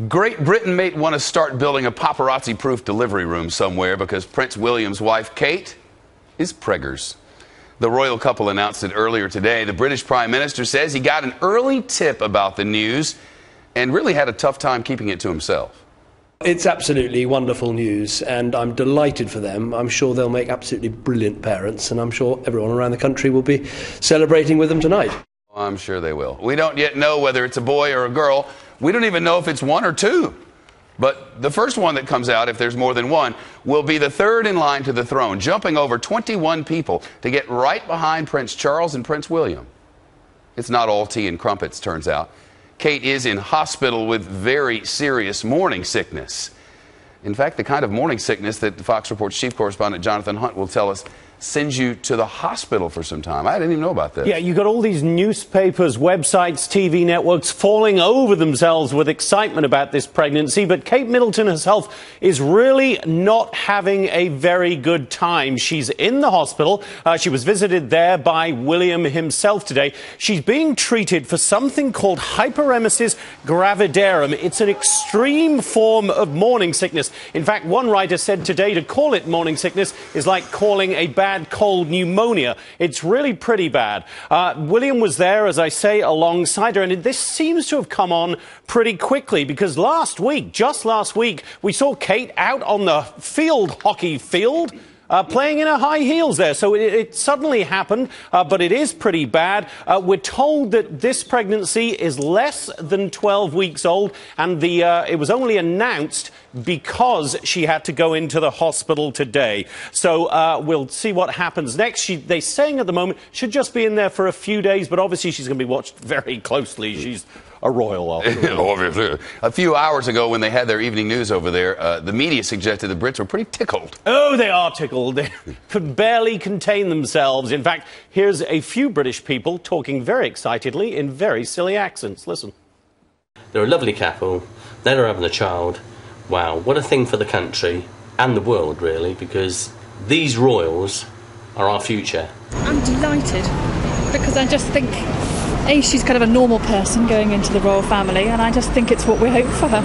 Great Britain may want to start building a paparazzi-proof delivery room somewhere because Prince William's wife, Kate, is preggers. The royal couple announced it earlier today. The British Prime Minister says he got an early tip about the news and really had a tough time keeping it to himself. It's absolutely wonderful news, and I'm delighted for them. I'm sure they'll make absolutely brilliant parents, and I'm sure everyone around the country will be celebrating with them tonight. I'm sure they will. We don't yet know whether it's a boy or a girl. We don't even know if it's one or two. But the first one that comes out, if there's more than one, will be the third in line to the throne, jumping over 21 people to get right behind Prince Charles and Prince William. It's not all tea and crumpets, turns out. Kate is in hospital with very serious morning sickness. In fact, the kind of morning sickness that Fox Reports chief correspondent Jonathan Hunt will tell us sends you to the hospital for some time. I didn't even know about this. Yeah, you got all these newspapers, websites, TV networks falling over themselves with excitement about this pregnancy, but Kate Middleton herself is really not having a very good time. She's in the hospital. She was visited there by William himself today. She's being treated for something called hyperemesis gravidarum. It's an extreme form of morning sickness. In fact, one writer said today to call it morning sickness is like calling a bad cold pneumonia. It's really pretty bad. William was there, as I say, alongside her, and this seems to have come on pretty quickly because just last week, we saw Kate out on the hockey field, playing in her high heels there. So it suddenly happened, but it is pretty bad. We're told that this pregnancy is less than 12 weeks old, and it was only announced because she had to go into the hospital today. So we'll see what happens next. They're saying at the moment should just be in there for a few days, but obviously she's going to be watched very closely. She's a royal, obviously. A few hours ago, when they had their evening news over there, the media suggested the Brits were pretty tickled. Oh, they are tickled. They could barely contain themselves. In fact, here's a few British people talking very excitedly in very silly accents. Listen. They're a lovely couple. They're having a child. Wow, what a thing for the country and the world, really, because these royals are our future. I'm delighted because I just think she's kind of a normal person going into the royal family, and I just think it's what we hope for her.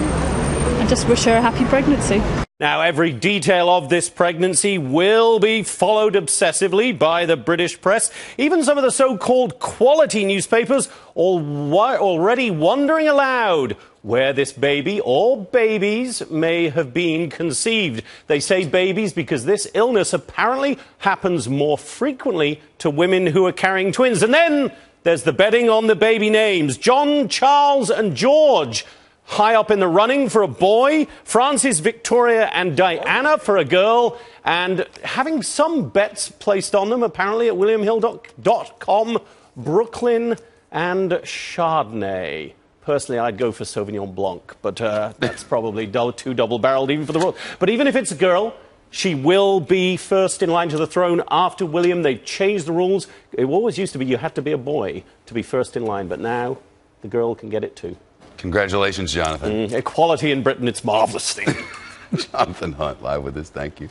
I just wish her a happy pregnancy. Now, every detail of this pregnancy will be followed obsessively by the British press. Even some of the so-called quality newspapers already wondering aloud where this baby or babies may have been conceived. They say babies because this illness apparently happens more frequently to women who are carrying twins. And then there's the betting on the baby names. John, Charles and George high up in the running for a boy, Francis, Victoria and Diana for a girl, and having some bets placed on them apparently at williamhill.com, Brooklyn and Chardonnay. Personally, I'd go for Sauvignon Blanc, but that's probably too double-barreled even for the royal. But even if it's a girl, she will be first in line to the throne after William. They've changed the rules. It always used to be you had to be a boy to be first in line, but now the girl can get it too. Congratulations, Jonathan. Equality in Britain, it's marvellous thing. Jonathan Hunt live with us. Thank you.